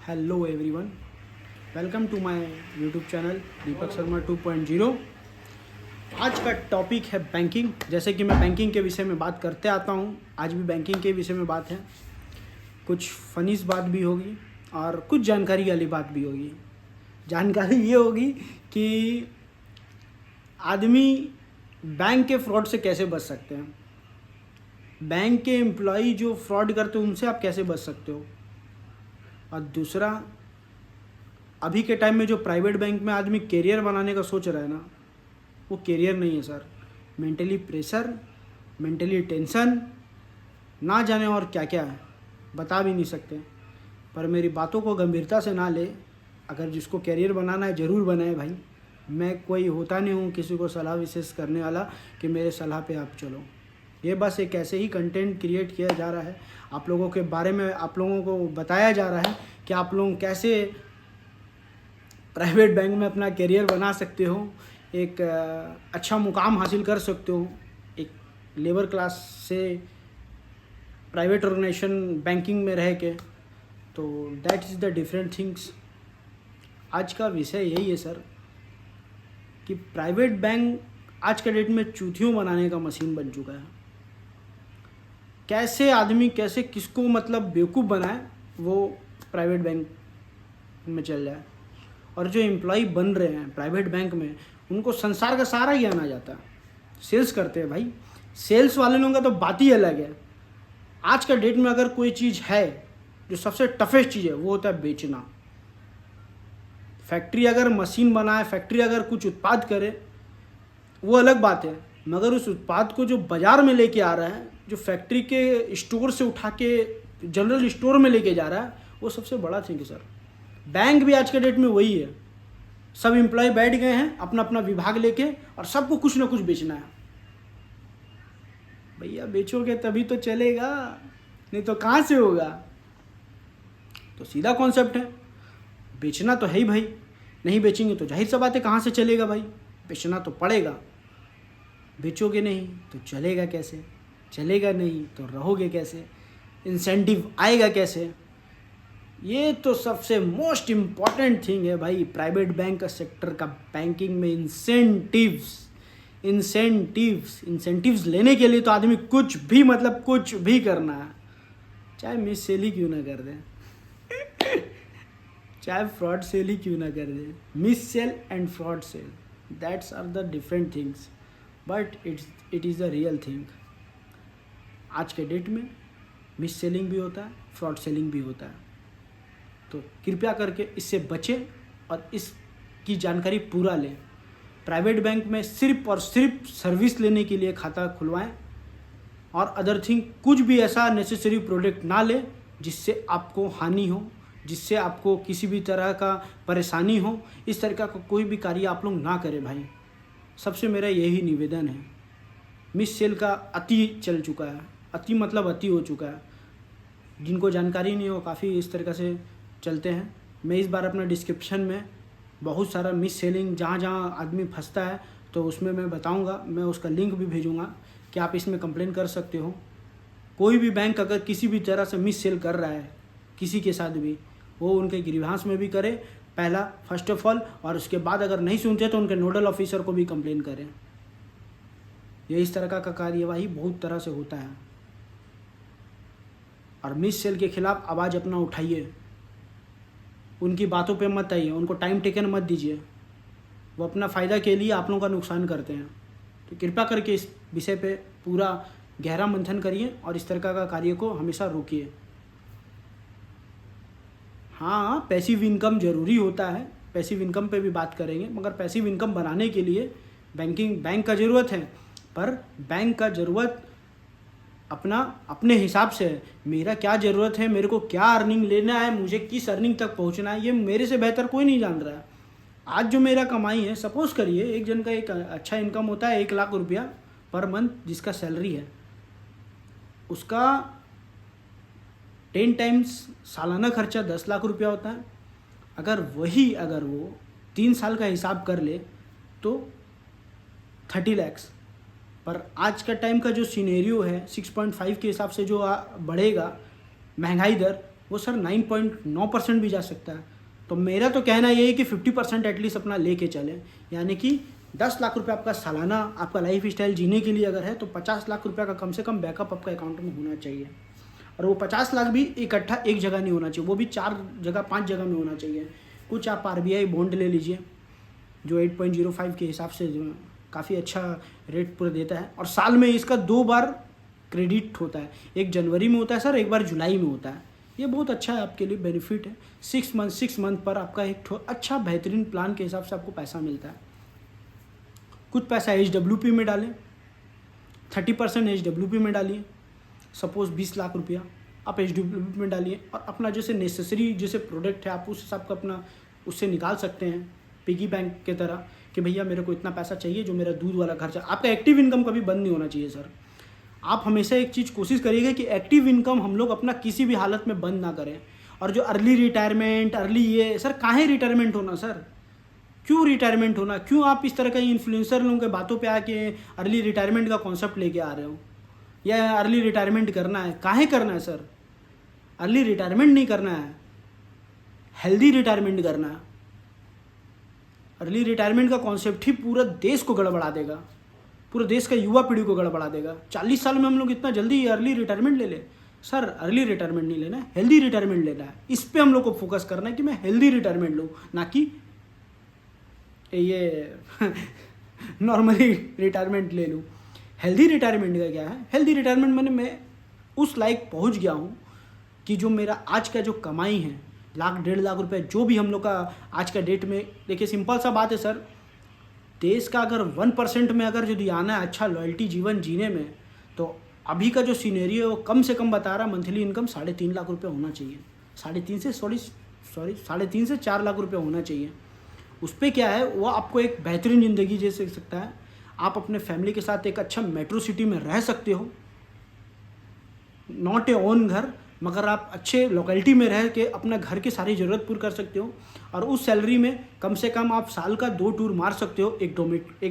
Hello everyone, welcome to my YouTube channel Deepak Sharma 2.0। आज का topic है बैंकिंग। जैसे कि मैं बैंकिंग के विषय में बात करते आता हूँ, आज भी बैंकिंग के विषय में बात है। कुछ फनीस बात भी होगी और कुछ जानकारी वाली बात भी होगी। जानकारी ये होगी कि आदमी बैंक के फ्रॉड से कैसे बच सकते हैं, बैंक के एम्प्लॉय जो फ्रॉड करते हैं उनसे आप कैसे बच सकते हो। और दूसरा, अभी के टाइम में जो प्राइवेट बैंक में आदमी कैरियर बनाने का सोच रहा है ना, वो कैरियर नहीं है sir. Mentally pressure, mentally tension, ना जाने और क्या क्या है, बता भी नहीं सकते। पर मेरी बातों को गंभीरता से ना ले। अगर जिसको कैरियर बनाना है ज़रूर बनाए भाई। मैं कोई होता नहीं हूँ किसी को सलाह विशेष करने वाला कि मेरे सलाह पे आप चलो। ये बस एक ऐसे ही कंटेंट क्रिएट किया जा रहा है, आप लोगों के बारे में आप लोगों को बताया जा रहा है कि आप लोग कैसे प्राइवेट बैंक में अपना करियर बना सकते हो, एक अच्छा मुकाम हासिल कर सकते हो, एक लेबर क्लास से प्राइवेट ऑर्गेनाइजेशन बैंकिंग में रह के। तो that is the different things. आज का विषय यही है सर कि प्राइवेट बैंक आज के डेट में चूतियों बनाने का मशीन बन चुका है। कैसे आदमी कैसे किसको मतलब बेवकूफ़ बनाए वो प्राइवेट बैंक में चल जाए। और जो एम्प्लॉय बन रहे हैं प्राइवेट बैंक में, उनको संसार का सारा ज्ञान आ जाता है। सेल्स करते हैं भाई, सेल्स वाले लोगों का तो बात ही अलग है। आज का डेट में अगर कोई चीज़ है जो सबसे टफेस्ट चीज़ है, वो होता है बेचना। फैक्ट्री अगर मशीन बनाए, फैक्ट्री अगर कुछ उत्पाद करे, वो अलग बात है, मगर उस उत्पाद को जो बाज़ार में लेके आ रहा है, जो फैक्ट्री के स्टोर से उठा के जनरल स्टोर में लेके जा रहा है, वो सबसे बड़ा थिंग है सर। बैंक भी आज के डेट में वही है। सब एम्प्लॉय बैठ गए हैं अपना अपना विभाग लेके और सबको कुछ ना कुछ बेचना है। भैया बेचोगे तभी तो चलेगा, नहीं तो कहाँ से होगा। तो सीधा कॉन्सेप्ट है, बेचना तो है ही भाई। नहीं बेचेंगे तो जाहिर सा बात है कहाँ से चलेगा भाई, बेचना तो पड़ेगा। बेचोगे नहीं तो चलेगा कैसे, चलेगा नहीं तो रहोगे कैसे, इंसेंटिव आएगा कैसे। ये तो सबसे मोस्ट इम्पॉर्टेंट थिंग है भाई प्राइवेट बैंक का सेक्टर का। बैंकिंग में इंसेंटिव्स लेने के लिए तो आदमी कुछ भी मतलब कुछ भी करना है, चाहे मिस सेल ही क्यों ना कर दे चाहे फ्रॉड सेल ही क्यों ना कर दे। Mis sale and fraud sale, that's are the different things, but it is the real thing. आज के डेट में मिस सेलिंग भी होता है, फ्रॉड सेलिंग भी होता है। तो कृपया करके इससे बचें और इसकी जानकारी पूरा लें। प्राइवेट बैंक में सिर्फ और सिर्फ सर्विस लेने के लिए खाता खुलवाएं और अदर थिंग कुछ भी ऐसा नेसेसरी प्रोडक्ट ना लें जिससे आपको हानि हो, जिससे आपको किसी भी तरह का परेशानी हो। इस तरह का कोई भी कार्य आप लोग ना करें भाई। सबसे मेरा यही निवेदन है। मिस सेल का अति चल चुका है, अति मतलब अति हो चुका है। जिनको जानकारी नहीं हो काफ़ी इस तरह से चलते हैं। मैं इस बार अपना डिस्क्रिप्शन में बहुत सारा मिस सेलिंग जहाँ जहाँ आदमी फंसता है तो उसमें मैं बताऊंगा, मैं उसका लिंक भी भेजूंगा कि आप इसमें कंप्लेन कर सकते हो। कोई भी बैंक अगर किसी भी तरह से मिस सेल कर रहा है किसी के साथ भी, वो उनके ग्रीवांस में भी करे पहला फर्स्ट ऑफ ऑल, और उसके बाद अगर नहीं सुनते तो उनके नोडल ऑफिसर को भी कंप्लेन करें। ये इस तरह का कार्यवाही बहुत तरह से होता है। और मिस सेल के खिलाफ आवाज़ अपना उठाइए, उनकी बातों पे मत आइए, उनको टाइम टेकन मत दीजिए। वो अपना फ़ायदा के लिए आप लोगों का नुकसान करते हैं। तो कृपया करके इस विषय पे पूरा गहरा मंथन करिए और इस तरह का कार्य को हमेशा रोकिए। हाँ, पैसिव इनकम ज़रूरी होता है, पैसिव इनकम पे भी बात करेंगे, मगर पैसिव इनकम बनाने के लिए बैंक का ज़रूरत है। पर बैंक का ज़रूरत अपने हिसाब से है। मेरा क्या ज़रूरत है, मेरे को क्या अर्निंग लेना है, मुझे किस अर्निंग तक पहुंचना है, ये मेरे से बेहतर कोई नहीं जान रहा है। आज जो मेरा कमाई है, सपोज़ करिए एक जन का एक अच्छा इनकम होता है 1 लाख रुपया पर मंथ जिसका सैलरी है, उसका 10 टाइम्स सालाना खर्चा 10 लाख रुपया होता है। अगर वो 3 साल का हिसाब कर ले तो 30 लैक्स। पर आज का टाइम का जो सिनेरियो है 6.5 के हिसाब से जो बढ़ेगा महंगाई दर, वो सर 9.9% भी जा सकता है। तो मेरा तो कहना ये है कि 50% एटलीस्ट अपना लेके चलें, यानी कि 10 लाख रुपए आपका सालाना आपका लाइफ स्टाइल जीने के लिए अगर है तो 50 लाख रुपए का कम से कम बैकअप आपका अकाउंट में होना चाहिए। और वो 50 लाख भी इकट्ठा एक जगह नहीं होना चाहिए, वो भी 4 जगह 5 जगह में होना चाहिए। कुछ आप RBI बॉन्ड ले लीजिए जो 8.05 के हिसाब से जो काफ़ी अच्छा रेट पूरा देता है, और साल में इसका 2 बार क्रेडिट होता है, एक जनवरी में होता है सर, एक बार जुलाई में होता है। ये बहुत अच्छा है, आपके लिए बेनिफिट है। 6 मंथ पर आपका एक अच्छा बेहतरीन प्लान के हिसाब से आपको पैसा मिलता है। कुछ पैसा HWP में डालें, 30% HWP में डालिए। सपोज़ 20 लाख रुपया आप HWP में डालिए, और अपना जैसे नेसेसरी जैसे प्रोडक्ट है आप उस हिसाब का अपना उससे निकाल सकते हैं पिगी बैंक के तरह कि भैया मेरे को इतना पैसा चाहिए जो मेरा दूध वाला खर्चा। आपका एक्टिव इनकम कभी बंद नहीं होना चाहिए सर। आप हमेशा एक चीज़ कोशिश करिएगा कि एक्टिव इनकम हम लोग अपना किसी भी हालत में बंद ना करें। और जो अर्ली रिटायरमेंट ये सर, काहे रिटायरमेंट होना सर, क्यों रिटायरमेंट होना, क्यों आप इस तरह का इन्फ्लुएंसर लोगों के बातों पे आके अर्ली रिटायरमेंट का कॉन्सेप्ट लेके आ रहे हो, या अर्ली रिटायरमेंट करना है, काहे करना है सर। अर्ली रिटायरमेंट नहीं करना है, हेल्दी रिटायरमेंट करना है। अर्ली रिटायरमेंट का कॉन्सेप्ट ही पूरा देश को गड़बड़ा देगा, पूरे देश का युवा पीढ़ी को गड़बड़ा देगा। 40 साल में हम लोग इतना जल्दी अर्ली रिटायरमेंट ले लें सर। अर्ली रिटायरमेंट नहीं लेना है, हेल्दी रिटायरमेंट लेना है। इस पे हम लोग को फोकस करना है कि मैं हेल्दी रिटायरमेंट लूँ, ना कि ये नॉर्मली रिटायरमेंट ले लूँ। हेल्दी रिटायरमेंट का क्या है, हेल्दी रिटायरमेंट मैंने मैं उस लायक पहुँच गया हूँ कि जो मेरा आज का जो कमाई है 1-1.5 लाख रुपए, जो भी हम लोग का आज का डेट में, देखिए सिंपल सा बात है सर, देश का अगर 1% में अगर यदि आना है अच्छा लॉयल्टी जीवन जीने में, तो अभी का जो सीनेरियो है वो कम से कम बता रहा, मंथली इनकम 3.5 लाख रुपए होना चाहिए। 3.5 से 4 लाख रुपए होना चाहिए। उस पर क्या है, वो आपको एक बेहतरीन ज़िंदगी जी सकता है। आप अपने फैमिली के साथ एक अच्छा मेट्रो सिटी में रह सकते हो, नॉट ए ओन घर, मगर आप अच्छे लोकेलिटी में रह के अपना घर की सारी ज़रूरत पूरी कर सकते हो। और उस सैलरी में कम से कम आप साल का 2 टूर मार सकते हो, एक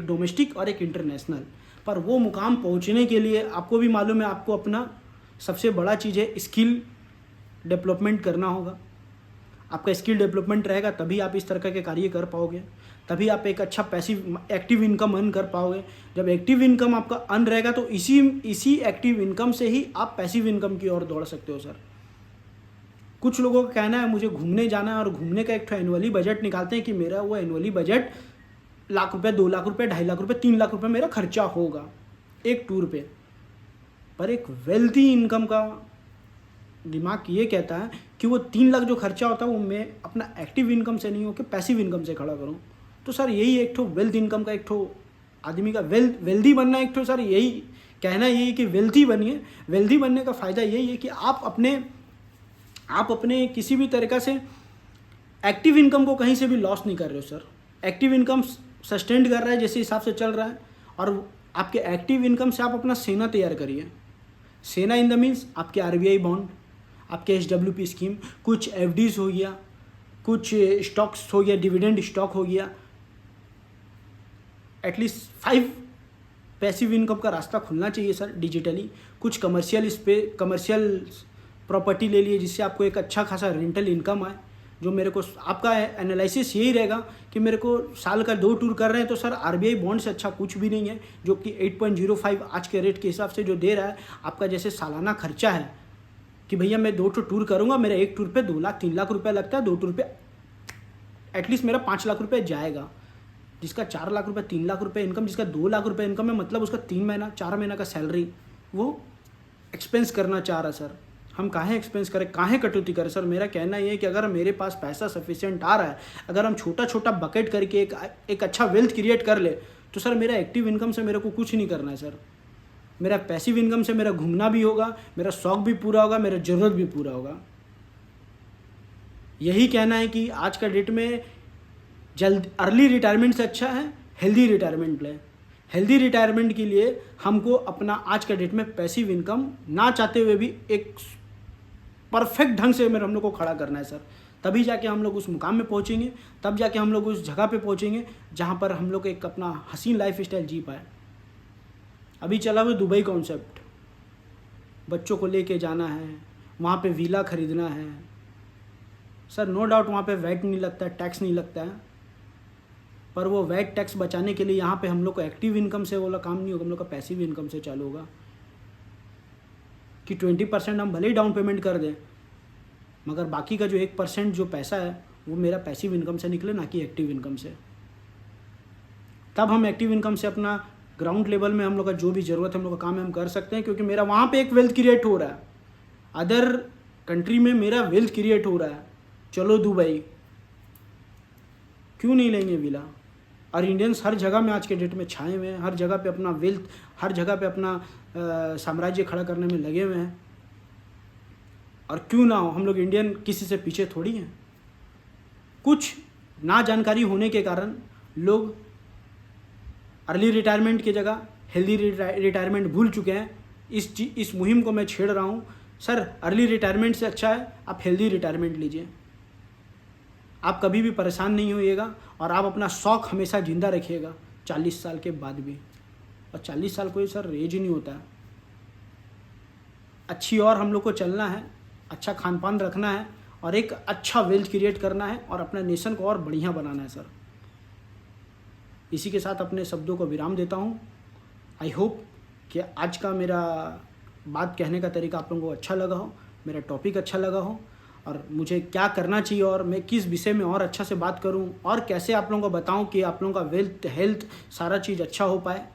डोमेस्टिक और एक इंटरनेशनल। पर वो मुकाम पहुंचने के लिए आपको भी मालूम है, आपको अपना सबसे बड़ा चीज़ है स्किल डेवलपमेंट करना होगा। आपका स्किल डेवलपमेंट रहेगा तभी आप इस तरह के कार्य कर पाओगे, तभी आप एक अच्छा पैसिव एक्टिव इनकम अर्न कर पाओगे। जब एक्टिव इनकम आपका अर्न रहेगा तो इसी एक्टिव इनकम से ही आप पैसिव इनकम की ओर दौड़ सकते हो सर। कुछ लोगों का कहना है मुझे घूमने जाना है, और घूमने का एक एनुअली बजट निकालते हैं कि मेरा वो एनुअली बजट 1 लाख रुपये, 2 लाख रुपये, 2.5 लाख रुपये, 3 लाख रुपये मेरा खर्चा होगा एक टूर पे। पर एक वेल्थी इनकम का दिमाग ये कहता है कि वो 3 लाख जो खर्चा होता है वो मैं अपना एक्टिव इनकम से नहीं हो कि पैसिव इनकम से खड़ा करूँ। तो सर यही एक ठो वेल्थ इनकम का, एक ठो आदमी का वेल्दी बनना, एक ठो सर यही कहना यही कि वेल्थी बनिए। वेल्थी बनने का फ़ायदा यही है कि आप अपने किसी भी तरीक़ा से एक्टिव इनकम को कहीं से भी लॉस नहीं कर रहे हो सर। एक्टिव इनकम सस्टेंड कर रहा है जैसे हिसाब से चल रहा है, और आपके एक्टिव इनकम से आप अपना सेना तैयार करिए। सेना इन द मीन्स आपके RBI बॉन्ड, आपके HWP स्कीम, कुछ FDs हो गया, कुछ स्टॉक्स हो गया, डिविडेंड स्टॉक हो गया। एटलीस्ट 5 पैसिव इनकम का रास्ता खुलना चाहिए सर डिजिटली। कुछ कमर्शियल प्रॉपर्टी ले लिए जिससे आपको एक अच्छा खासा रेंटल इनकम आए। जो मेरे को आपका एनालिसिस यही रहेगा कि मेरे को साल का 2 टूर कर रहे हैं तो सर RBI बॉन्ड से अच्छा कुछ भी नहीं है, जो कि 8.05 आज के रेट के हिसाब से जो दे रहा है। आपका जैसे सालाना खर्चा है कि भैया मैं 2 टूर करूँगा, मेरा एक टूर पे 2 लाख 3 लाख रुपये लगता है, 2 टूर पे एटलीस्ट मेरा 5 लाख रुपये जाएगा। जिसका 4 लाख रुपये 3 लाख रुपये इनकम, जिसका 2 लाख रुपये इनकम है, मतलब उसका 3 महीना 4 महीना का सैलरी वो एक्सपेंस करना चाह रहा सर। हम काहे एक्सपेंस करें, काहे कटौती करें सर। मेरा कहना ये है कि अगर मेरे पास पैसा सफिशिएंट आ रहा है, अगर हम छोटा छोटा बकेट करके एक अच्छा वेल्थ क्रिएट कर ले, तो सर मेरा एक्टिव इनकम से मेरे को कुछ नहीं करना है सर। मेरा पैसिव इनकम से मेरा घूमना भी होगा, मेरा शौक भी पूरा होगा, मेरा ज़रूरत भी पूरा होगा। यही कहना है कि आज का डेट में जल्द अर्ली रिटायरमेंट से अच्छा है हेल्दी रिटायरमेंट लें। हेल्दी रिटायरमेंट के लिए हमको अपना आज का डेट में पैसिव इनकम ना चाहते हुए भी एक परफेक्ट ढंग से हम लोग को खड़ा करना है सर। तभी जाके हम लोग उस मुकाम में पहुंचेंगे, तब जाके हम लोग उस जगह पे पहुंचेंगे जहां पर हम लोग एक अपना हसीन लाइफ स्टाइल जी पाए। अभी चला हुआ दुबई कॉन्सेप्ट, बच्चों को लेके जाना है, वहाँ पे विला खरीदना है, सर नो डाउट वहाँ पे वैट नहीं लगता है, टैक्स नहीं लगता है, पर वो वैट टैक्स बचाने के लिए यहाँ पे हम लोग को एक्टिव इनकम से वाला काम नहीं होगा, हम लोग का पैसिव इनकम से चालू होगा कि 20% हम भले ही डाउन पेमेंट कर दें, मगर बाकी का जो 1% जो पैसा है वो मेरा पैसिव इनकम से निकले, ना कि एक्टिव इनकम से। तब हम एक्टिव इनकम से अपना ग्राउंड लेवल में हम लोग का जो भी ज़रूरत है हम लोग का काम हम कर सकते हैं, क्योंकि मेरा वहाँ पे एक वेल्थ क्रिएट हो रहा है, अदर कंट्री में मेरा वेल्थ क्रिएट हो रहा है। चलो दुबई, क्यों नहीं लेंगे विला? और इंडियंस हर जगह में आज के डेट में छाए हुए हैं, हर जगह पे अपना वेल्थ, हर जगह पे अपना साम्राज्य खड़ा करने में लगे हुए हैं। और क्यों ना हो, हम लोग इंडियन किसी से पीछे थोड़ी हैं। कुछ ना जानकारी होने के कारण लोग अर्ली रिटायरमेंट की जगह हेल्दी रिटायरमेंट भूल चुके हैं। इस मुहिम को मैं छेड़ रहा हूँ। सर अर्ली रिटायरमेंट से अच्छा है आप हेल्दी रिटायरमेंट लीजिए, आप कभी भी परेशान नहीं होइएगा और आप अपना शौक़ हमेशा ज़िंदा रखिएगा 40 साल के बाद भी। और 40 साल कोई सर एज ही नहीं होता है। अच्छी और हम लोग को चलना है, अच्छा खान पान रखना है और एक अच्छा वेल्थ क्रिएट करना है और अपने नेशन को और बढ़िया बनाना है सर। इसी के साथ अपने शब्दों को विराम देता हूँ। आई होप कि आज का मेरा बात कहने का तरीका आप लोगों को अच्छा लगा हो, मेरा टॉपिक अच्छा लगा हो, और मुझे क्या करना चाहिए और मैं किस विषय में और अच्छा से बात करूं और कैसे आप लोगों को बताऊं कि आप लोगों का वेल्थ, हेल्थ, सारा चीज़ अच्छा हो पाए।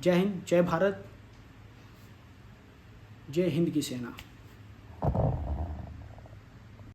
जय हिंद, जय भारत, जय हिंद की सेना।